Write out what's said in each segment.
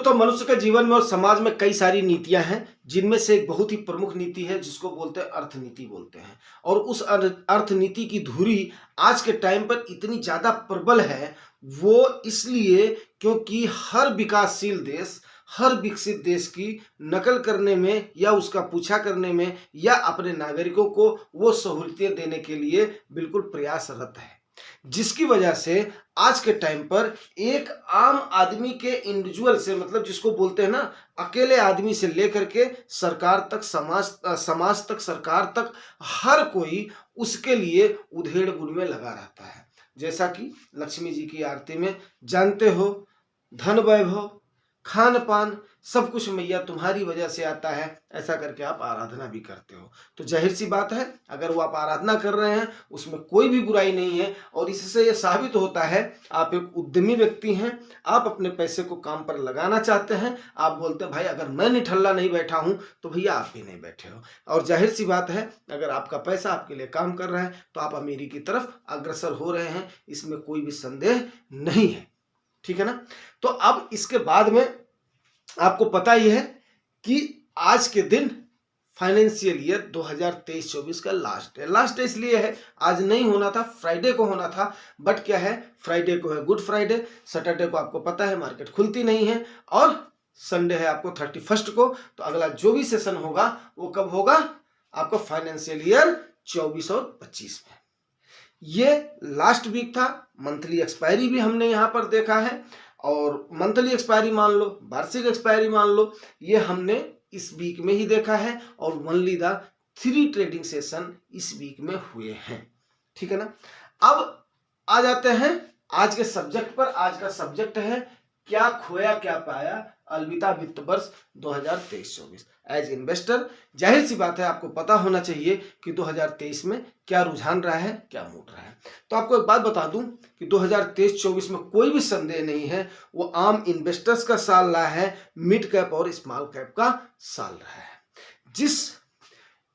दोस्तों, मनुष्य के जीवन में और समाज में कई सारी नीतियां हैं, जिनमें से एक बहुत ही प्रमुख नीति है जिसको बोलते हैं अर्थनीति बोलते हैं। और उस अर्थनीति की धुरी आज के टाइम पर इतनी ज्यादा प्रबल है, वो इसलिए क्योंकि हर विकासशील देश, हर विकसित देश की नकल करने में या उसका पीछा करने में या अपने नागरिकों को वो सहूलियतें देने के लिए बिल्कुल प्रयासरत है, जिसकी वजह से आज के टाइम पर एक आम आदमी के इंडिविजुअल से, मतलब जिसको बोलते हैं ना, अकेले आदमी से लेकर के सरकार तक, समाज तक, सरकार तक, हर कोई उसके लिए उधेड़ बुन में लगा रहता है। जैसा कि लक्ष्मी जी की आरती में जानते हो, धन वैभव खान पान सब कुछ मैया तुम्हारी वजह से आता है, ऐसा करके आप आराधना भी करते हो। तो जाहिर सी बात है, अगर वो आप आराधना कर रहे हैं उसमें कोई भी बुराई नहीं है। और इससे ये साबित होता है आप एक उद्यमी व्यक्ति हैं, आप अपने पैसे को काम पर लगाना चाहते हैं। आप बोलते हैं भाई अगर मैं निठल्ला नहीं बैठा हूं तो भैया आप भी नहीं बैठे हो। और जाहिर सी बात है, अगर आपका पैसा आपके लिए काम कर रहा है तो आप अमीरी की तरफ अग्रसर हो रहे हैं, इसमें कोई भी संदेह नहीं है। ठीक है ना। तो अब इसके बाद में आपको पता ही है कि आज के दिन फाइनेंशियल ईयर 2023-24 का लास्ट है। लास्ट इसलिए है, आज नहीं होना था, फ्राइडे को होना था, बट क्या है, फ्राइडे को है गुड फ्राइडे, सैटरडे को आपको पता है मार्केट खुलती नहीं है, और संडे है आपको 31 को। तो अगला जो भी सेशन होगा वो कब होगा, आपको फाइनेंशियल ईयर 24 और 25 में। ये लास्ट वीक था। मंथली एक्सपायरी भी हमने यहाँ पर देखा है, और मंथली एक्सपायरी मान लो, वार्षिक एक्सपायरी मान लो, ये हमने इस वीक में ही देखा है। और ओनली द 3 ट्रेडिंग सेशन इस वीक में हुए हैं। ठीक है ना। अब आ जाते हैं आज के सब्जेक्ट पर। आज का सब्जेक्ट है क्या खोया क्या पाया, अलविदा वित्त वर्ष 2023-24। एज इन्वेस्टर जाहिर सी बात है आपको पता होना चाहिए कि 2023 में क्या रुझान रहा है, क्या मूड रहा है। तो आपको एक बात बता दूं कि 2023-24 में कोई भी संदेह नहीं है, वो आम इन्वेस्टर्स का साल रहा है, मिड कैप और स्मॉल कैप का साल रहा है। जिस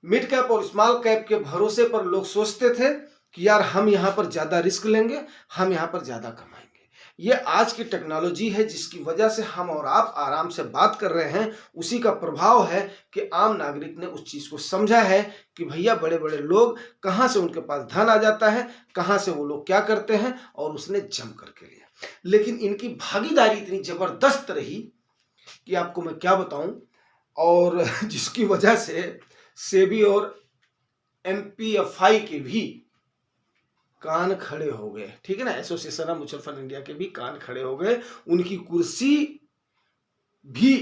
मिड कैप और स्मॉल कैप के भरोसे पर लोग सोचते थे कि यार हम यहाँ पर ज्यादा रिस्क लेंगे, हम यहाँ पर ज्यादा कमाएंगे, ये आज की टेक्नोलॉजी है जिसकी वजह से हम और आप आराम से बात कर रहे हैं। उसी का प्रभाव है कि आम नागरिक ने उस चीज को समझा है कि भैया बड़े बड़े लोग कहां से उनके पास धन आ जाता है, कहां से वो लोग क्या करते हैं, और उसने जम करके लिया। लेकिन इनकी भागीदारी इतनी जबरदस्त रही कि आपको मैं क्या बताऊं, और जिसकी वजह से सेबी और एमपीएफआई के भी कान खड़े हो गए। ठीक है ना। Association of mutual fund India के भी कान खड़े हो गए, उनकी कुर्सी भी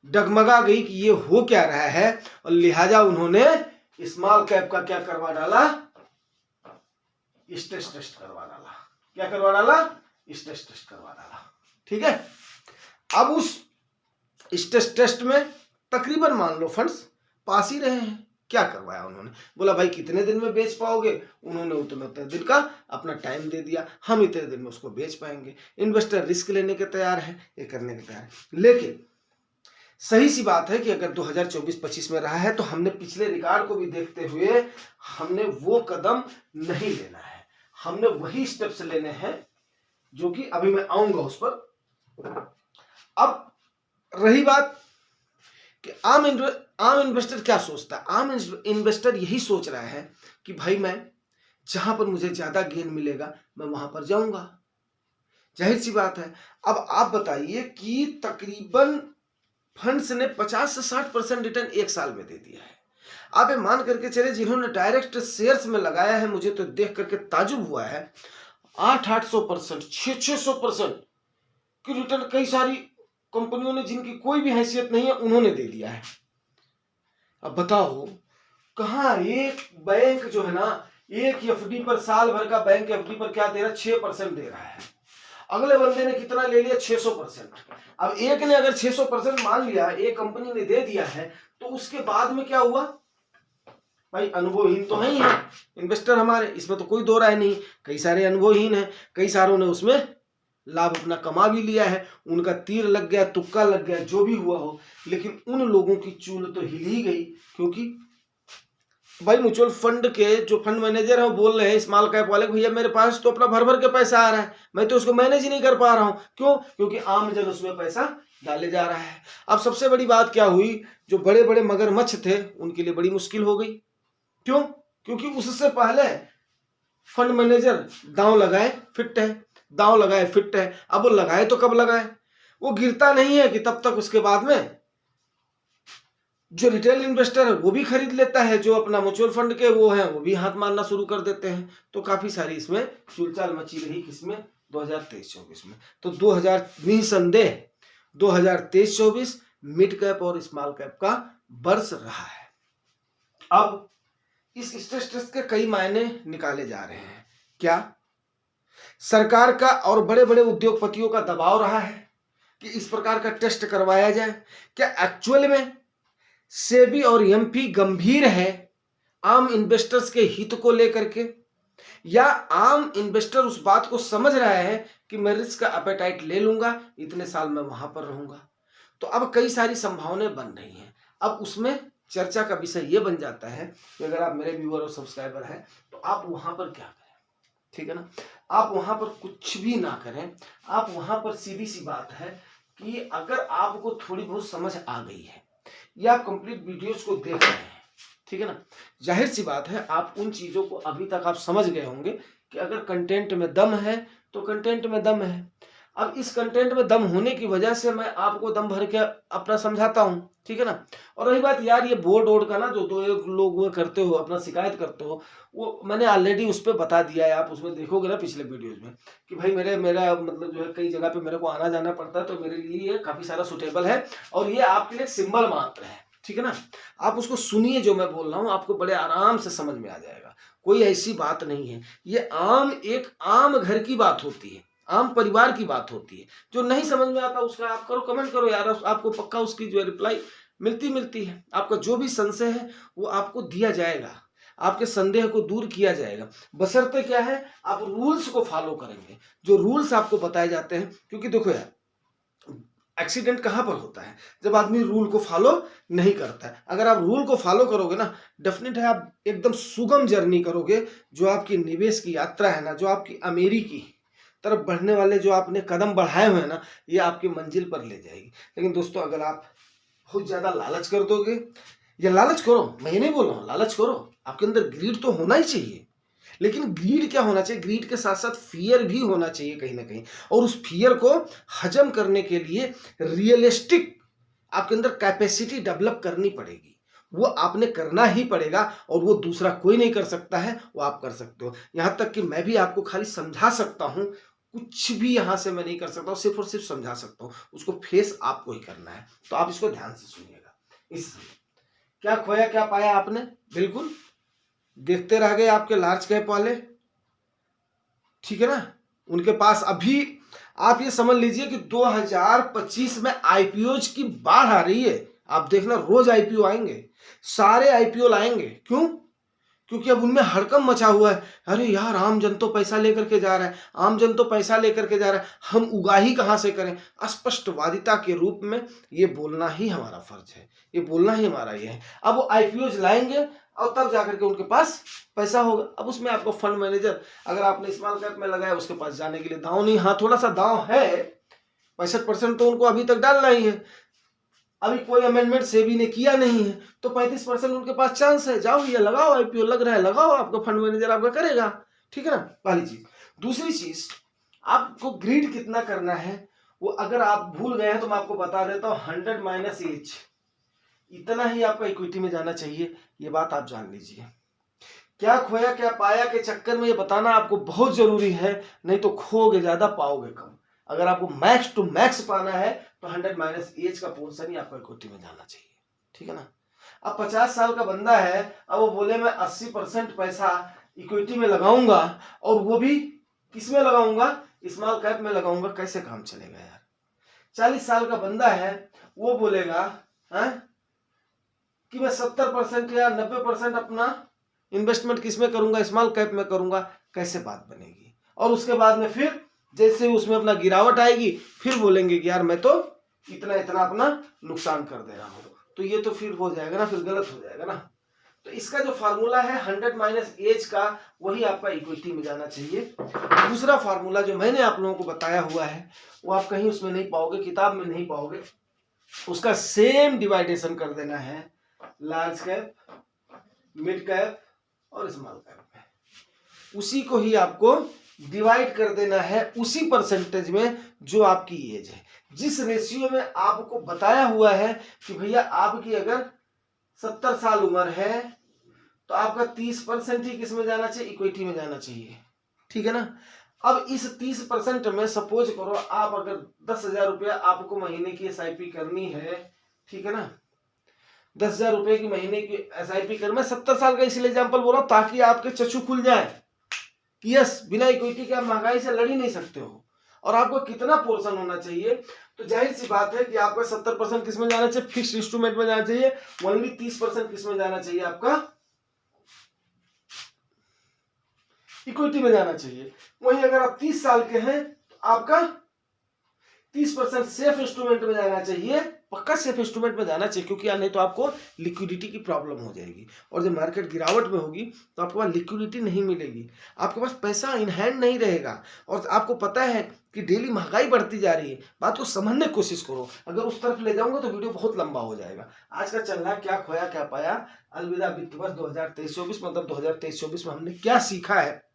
डगमगा गई कि ये हो क्या रहा है। और लिहाजा उन्होंने स्मॉल कैप का क्या करवा डाला, स्ट्रेस टेस्ट करवा डाला। क्या करवा डाला, स्ट्रेस टेस्ट करवा डाला। ठीक है। अब उस स्ट्रेस टेस्ट में तकरीबन मान लो फंड्स पास ही रहे हैं। क्या करवाया उन्होंने, बोला भाई कितने दिन में बेच पाओगे, उन्होंने उतने दिन का अपना टाइम दे दिया, हम इतने दिन में उसको बेच पाएंगे। इन्वेस्टर रिस्क लेने के तैयार है, ये करने के तैयार है। लेकिन सही सी बात है कि अगर 2024-25 में रहा है तो हमने पिछले रिकॉर्ड को भी देखते हुए हमने वो कदम नहीं लेना है, हमने वही स्टेप्स लेने हैं जो कि अभी मैं आऊंगा उस पर। अब रही बात कि आम इन्वेस्टर क्या सोचता है, आम इन्वेस्टर यही सोच रहा है कि भाई मैं जहां पर मुझे ज्यादा गेन मिलेगा मैं वहां पर जाऊंगा। जाहिर सी बात है। अब आप बताइए कि तकरीबन फंड्स ने 50 से 60% रिटर्न एक साल में दे दिया है। आप ये मान करके चले जिन्होंने डायरेक्ट शेयर्स में लगाया है, मुझे तो देख करके ताजुब हुआ है, 800-800%, 600-600% की रिटर्न कई सारी कंपनियों ने जिनकी कोई भी हैसियत नहीं है उन्होंने दे दिया है। अब बताओ कहां एक बैंक जो है ना, एक एफडी पर, साल भर का बैंक एफडी पर क्या दे रहा है, 6% दे रहा है। अगले बंदे ने कितना ले लिया, 600%। अब एक ने अगर 600% मान लिया, एक कंपनी ने दे दिया है, तो उसके बाद में क्या हुआ भाई, अनुभवहीन तो है ही है इन्वेस्टर हमारे, इसमें तो कोई दो राय नहीं। कई सारे अनुभवहीन है, कई सारों ने उसमें लाभ अपना कमा भी लिया है, उनका तीर लग गया, तुक्का लग गया, जो भी हुआ हो, लेकिन उन लोगों की चूल तो हिल ही गई, क्योंकि भाई म्यूचुअल फंड के जो फंड मैनेजर है वो बोल रहे हैं स्मॉल कैप वाले भैया मेरे पास तो अपना भर भर के पैसा आ रहा है, मैं तो उसको मैनेज ही नहीं कर पा रहा हूं। क्यों? क्योंकि आम जन उसमें पैसा डाले जा रहा है। अब सबसे बड़ी बात क्या हुई, जो बड़े बड़े मगरमच्छ थे उनके लिए बड़ी मुश्किल हो गई। क्यों? क्योंकि उससे पहले फंड मैनेजर दांव लगाए फिट है, दांव लगाए फिट है। अब वो लगाए तो कब लगाए, वो गिरता नहीं है कि तब तक उसके बाद में जो रिटेल इन्वेस्टर है वो भी खरीद लेता है, जो अपना म्यूचुअल फंड के वो है वो भी हाथ मारना शुरू कर देते हैं। तो काफी सारी इसमें चुलचाल मची रही किसमें, 2023-24 में। तो 2000 निसंदेह 2023-24 मिड कैप और स्मॉल कैप का वर्ष रहा है। अब इस स्ट्रेस टेस्ट के कई मायने निकाले जा रहे हैं। क्या? सरकार का और बड़े बड़े उद्योगपतियों का दबाव रहा है कि इस प्रकार का टेस्ट करवाया जाए। क्या एक्चुअल में सेबी और एमपी गंभीर है आम इन्वेस्टर्स के हित को लेकर के, या आम इन्वेस्टर उस बात को समझ रहा है कि मैं रिस्क का एपेटाइट ले लूंगा, इतने साल मैं वहां पर रहूंगा। तो अब कई सारी संभावनाएं बन रही हैं। अब उसमें चर्चा का विषय यह बन जाता है कि अगर आप मेरे व्यूअर और सब्सक्राइबर हैं तो आप वहां पर क्या करें, ठीक है ना। आप वहां पर कुछ भी ना करें। आप वहां पर सीधी सी बात है कि अगर आपको थोड़ी बहुत समझ आ गई है या आप कंप्लीट वीडियोस को देख रहे हैं, ठीक है ना, जाहिर सी बात है आप उन चीजों को अभी तक आप समझ गए होंगे कि अगर कंटेंट में दम है तो कंटेंट में दम है। अब इस कंटेंट में दम होने की वजह से मैं आपको दम भर के अपना समझाता हूं, ठीक है ना। और रही बात यार ये बोर्ड वोर्ड का ना, जो दो एक लोग वो करते हो अपना शिकायत करते हो, वो मैंने ऑलरेडी उस पर बता दिया है। आप उसमें देखोगे ना पिछले वीडियोज में कि भाई मेरा मतलब जो है कई जगह पे मेरे को आना जाना पड़ता है, तो मेरे लिए ये काफी सारा सुटेबल है और ये आपके लिए सिंबल मात्र है, ठीक है ना। आप उसको सुनिए, जो मैं बोल रहा हूँ आपको बड़े आराम से समझ में आ जाएगा। कोई ऐसी बात नहीं है, ये एक आम घर की बात होती है, आम परिवार की बात होती है। जो नहीं समझ में आता उसका आप करो कमेंट करो यार, आपको पक्का उसकी जो रिप्लाई मिलती है। आपका जो भी संशय है वो आपको दिया जाएगा, आपके संदेह को दूर किया जाएगा। बशर्ते क्या है, आप रूल्स को फॉलो करेंगे, जो रूल्स आपको बताए जाते हैं। क्योंकि देखो यार, एक्सीडेंट कहां पर होता है, जब आदमी रूल को फॉलो नहीं करता है। अगर आप रूल को फॉलो करोगे ना, डेफिनेट है आप एकदम सुगम जर्नी करोगे। जो आपकी निवेश की यात्रा है ना, जो आपकी अमीरी की तरफ बढ़ने वाले जो आपने कदम बढ़ाए हुए हैं ना, ये आपकी मंजिल पर ले जाएगी। लेकिन दोस्तों अगर आप बहुत ज्यादा लालच कर दोगे, या लालच करो, मैं ये नहीं बोल रहा हूं लालच करो, आपके अंदर ग्रीड तो होना ही चाहिए। लेकिन ग्रीड क्या होना चाहिए, ग्रीड के साथ साथ फियर भी होना चाहिए कहीं ना कहीं। और उस फियर को हजम करने के लिए रियलिस्टिक आपके अंदर कैपेसिटी डेवलप करनी पड़ेगी। वो आपने करना ही पड़ेगा और वो दूसरा कोई नहीं कर सकता है, वो आप कर सकते हो। यहां तक कि मैं भी आपको खाली समझा सकता हूं, कुछ भी यहां से मैं नहीं कर सकता हूं, सिर्फ और सिर्फ समझा सकता हूं। उसको फेस आपको ही करना है। तो आप इसको ध्यान से सुनिएगा। इस क्या खोया क्या पाया आपने, बिल्कुल देखते रह गए आपके लार्ज कैप वाले, ठीक है ना। उनके पास अभी आप ये समझ लीजिए कि 2025 में आईपीओज की बाढ़ आ रही है। आप देखना रोज आईपीओ आएंगे, सारे आईपीओ लाएंगे। क्यों? क्योंकि अब उनमें हड़कंप मचा हुआ है। अरे यार आम जन तो पैसा लेकर के जा रहा है, आम जन तो पैसा लेकर के जा रहा है, हम उगाही कहां से करें। स्पष्टवादिता के रूप में ये बोलना ही हमारा फर्ज है, ये बोलना ही हमारा ये है। अब वो आईपीओज लाएंगे और तब जाकर के उनके पास पैसा होगा। अब उसमें आपको फंड मैनेजर, अगर आपने स्मॉल कैप में लगाया, उसके पास जाने के लिए दांव नहीं, हाँ थोड़ा सा दांव है, 65% तो उनको अभी तक डालना ही है। अभी कोई अमेंडमेंट सेबी ने किया नहीं है, तो 35% उनके पास चांस है। जाओ भैया लगाओ, आईपीओ लग रहा है लगाओ, आपका फंड मैनेजर आपका करेगा, ठीक है ना। पहली चीज। दूसरी चीज, आपको ग्रीड कितना करना है वो अगर आप भूल गए हैं तो मैं आपको बता देता हूं, 100 - H इतना ही आपका इक्विटी में जाना चाहिए। ये बात आप जान लीजिए। क्या खोया क्या पाया के चक्कर में ये बताना आपको बहुत जरूरी है, नहीं तो खोगे ज्यादा पाओगे कम। अगर आपको मैक्स टू मैक्स पाना है तो 100 - H का पोर्शन ही आपको इक्विटी में जाना चाहिए, ठीक है ना। अब 50 साल का बंदा है, अब वो बोले मैं 80% पैसा इक्विटी में लगाऊंगा और वो भी किस में लगाऊंगा, स्मॉल कैप में लगाऊंगा, कैसे काम चलेगा यार। 40 साल का बंदा है, वो बोलेगा कि मैं 70% या 90% अपना इन्वेस्टमेंट किस में करूंगा, स्मॉल कैप में करूंगा, कैसे बात बनेगी। और उसके बाद में फिर जैसे उसमें अपना गिरावट आएगी, फिर बोलेंगे कि यार मैं तो इतना इतना अपना नुकसान कर दे रहा हूं। तो ये तो फिर हो जाएगा ना, फिर गलत हो जाएगा ना। तो इसका जो फार्मूला है 100 माइनस एज का, वही आपका इक्विटी में जाना चाहिए। दूसरा फार्मूला जो मैंने आप लोगों को बताया हुआ है वो आप कहीं उसमें नहीं पाओगे, किताब में नहीं पाओगे। उसका सेम डिवाइडेशन कर देना है लार्ज कैप, मिड कैप और स्मॉल कैप में। उसी को ही आपको डिवाइड कर देना है उसी परसेंटेज में जो आपकी एज है। जिस रेशियो में आपको बताया हुआ है कि भैया आपकी अगर 70 साल उम्र है तो आपका 30% ही किस में जाना चाहिए, इक्विटी में जाना चाहिए, ठीक है ना। अब इस 30% में सपोज करो आप अगर 10,000 रुपया आपको महीने की SIP करनी है, ठीक है ना, 10,000 रुपए की महीने की SIP कर, मैं 70 साल का इसलिए एग्जाम्पल बोल रहा हूं ताकि आपके चक्षु खुल जाए कि यस, बिना इक्विटी के आप महंगाई से लड़ ही नहीं सकते हो। और आपको कितना पोर्शन होना चाहिए, तो जाहिर सी बात है कि आपका 70% किस में जाना चाहिए, फिक्स्ड इंस्ट्रूमेंट में जाना चाहिए। ओनली 30% किस में जाना चाहिए, आपका इक्विटी में जाना चाहिए। वहीं अगर आप 30 साल के हैं तो आपका 30% सेफ इंस्ट्रूमेंट में जाना चाहिए, पक्का सेफ इंस्ट्रूमेंट में जाना चाहिए, क्योंकि नहीं तो आपको लिक्विडिटी की प्रॉब्लम हो जाएगी। और जब मार्केट गिरावट में होगी तो आपके पास लिक्विडिटी नहीं मिलेगी, आपके पास पैसा इन हैंड नहीं रहेगा। और आपको पता है कि डेली महंगाई बढ़ती जा रही है। बात को समझने की कोशिश करो, अगर उस तरफ ले जाऊंगा तो वीडियो बहुत लंबा हो जाएगा। आज का चल रहा है क्या खोया क्या पाया, अलविदा वित्त वर्ष 2023-24, मतलब 2023-24 में हमने क्या सीखा है।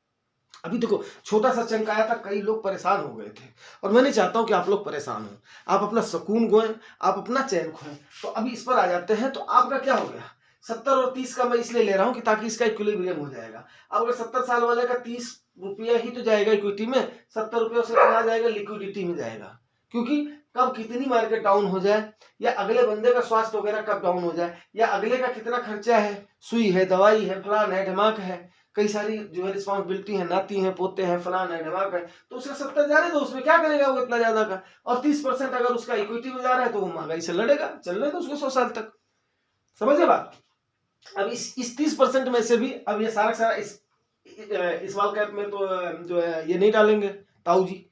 अभी देखो छोटा सा चंक आया था, कई लोग परेशान हो गए थे, और मैं नहीं चाहता हूं कि आप लोग परेशान हो, आप अपना सुकून खोएं, आप अपना चैन खोएं। तो अभी इस पर आ जाते हैं। तो आपका क्या हो गया, 70 और 30 का मैं इसलिए ले रहा हूं कि ताकि इसका इक्विलिब्रियम हो जाएगा। अब अगर 70 साल वाले का 30 रुपया ही तो जाएगा इक्विटी में, 70 रुपया से कहाँ जाएगा, लिक्विडिटी में जाएगा। क्योंकि कब कितनी मार्केट डाउन हो जाए, या अगले बंदे का स्वास्थ्य वगैरह कब डाउन हो जाए, या अगले का कितना खर्चा है, सुई है, दवाई है, फलान है, ढमाक है, कई सारी जो है रिस्पॉन्सिबिलिटी है, नाती है, पोते हैं, फलान है, ढमाक है, तो उसका 70 जाने दो, उसमें क्या करेगा वो इतना ज्यादा का। और 30% अगर उसका इक्विटी में जा रहा है तो वो महंगाई से लड़ेगा, चलने दो उसको 100 साल तक। समझे बात। अब इस 30% में से भी अब ये सारा इस स्मॉल कैप में तो जो है ये नहीं डालेंगे ताऊ जी,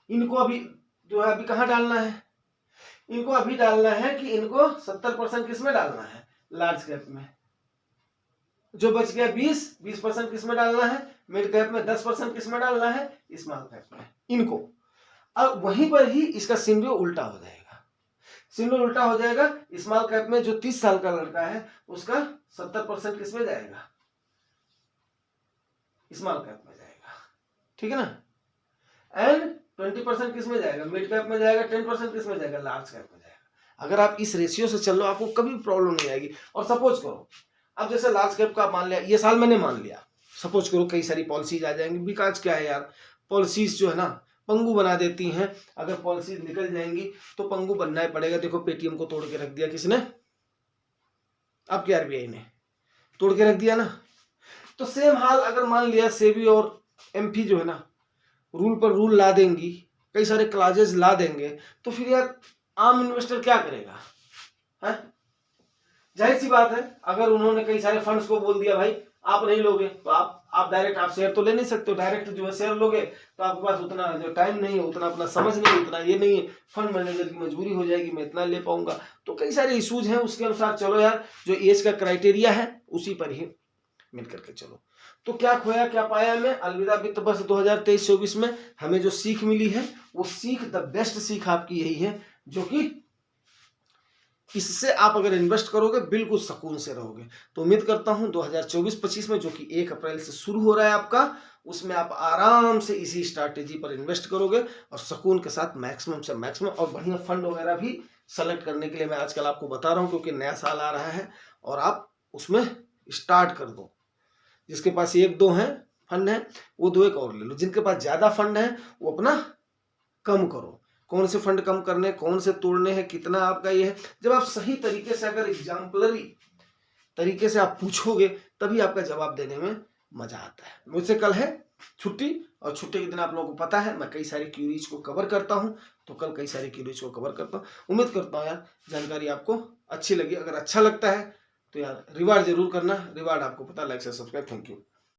इनको अभी जो है अभी कहाँ डालना है, इनको अभी डालना है कि इनको 70% किस में डालना है, लार्ज कैप में। जो बच गया 20% किस में डालना है, मिड कैप में। 10% किस में डालना है, स्मॉल कैप में, इनको। अब वहीं पर ही इसका सिनेरियो उल्टा हो जाएगा, सिनेरियो उल्टा हो जाएगा। स्मॉल कैप में जो 30 साल का लड़का है उसका 70% किस में जाएगा, स्मॉल कैप में जाएगा, ठीक है ना। एंड 20% किस में जाएगा, मिड कैप में जाएगा। 10% किस में जाएगा, लार्ज कैप में जाएगा। अगर आप इस रेशियो से चल लो आपको कभी प्रॉब्लम नहीं आएगी। और सपोज करो अब जैसे लार्ज कैप का मान लिया, ये साल मैंने मान लिया, सपोज करो कई सारी पॉलिसीज आ जाएंगी। बिकॉज क्या है यार, पॉलिसीज जो है ना पंगु बना देती हैं। अगर पॉलिसीज निकल जाएंगी तो पंगु बनना ही पड़ेगा। देखो पेटीएम को तोड़ के रख दिया किसने, आपके RBI ने तोड़ के रख दिया ना। तो सेम हाल अगर मान लिया सेबी और एमपी जो है ना रूल पर रूल ला देंगी, कई सारे क्लाजेज ला देंगे, तो फिर यार आम इन्वेस्टर क्या करेगा, है? जाहिर सी बात है, अगर उन्होंने कई सारे फंड्स को बोल दिया भाई आप नहीं लोगे तो आप डायरेक्ट आप शेयर तो ले नहीं सकते हो। डायरेक्ट जो है शेयर लोगे तो आपके पास उतना जो टाइम नहीं है, उतना अपना समझ नहीं, उतना ये नहीं है, फंड मैनेजर की मजबूरी हो जाएगी, मैं इतना ले पाऊंगा। तो कई सारे इश्यूज हैं, उसके अनुसार चलो यार, जो एज का क्राइटेरिया है उसी पर ही मिल करके चलो। तो क्या खोया क्या पाया में, अलविदा वित्त वर्ष 2023-24 में हमें जो सीख मिली है वो सीख, द बेस्ट सीख आपकी यही है, जो कि इससे आप अगर इन्वेस्ट करोगे बिल्कुल सुकून से रहोगे। तो उम्मीद करता हूं 2024-25 में जो कि 1 अप्रैल से शुरू हो रहा है आपका, उसमें आप आराम से इसी स्ट्रैटेजी पर इन्वेस्ट करोगे और सुकून के साथ मैक्सिमम से मैक्सिमम और बढ़िया फंड वगैरह भी सेलेक्ट करने के लिए मैं आजकल आपको बता रहा हूं, क्योंकि नया साल आ रहा है और आप उसमें स्टार्ट कर दो। जिसके पास 1-2 है फंड है वो 2 एक और ले लो, जिनके पास ज्यादा फंड है वो अपना कम करो। कौन से फंड कम करने, कौन से तोड़ने हैं, कितना आपका ये है, जब आप सही तरीके से अगर एग्जाम्पलरी तरीके से आप पूछोगे तभी आपका जवाब देने में मजा आता है। मुझसे कल है छुट्टी, और छुट्टी के दिन आप लोगों को पता है मैं कई सारी क्यूरीज को कवर करता हूं, तो कल कई सारी क्यूरीज को कवर करता हूं। उम्मीद करता हूं यार जानकारी आपको अच्छी लगी। अगर अच्छा लगता है तो यार रिवार्ड जरूर करना, रिवार्ड आपको पता, लाइक से सब्सक्राइब। Thank you.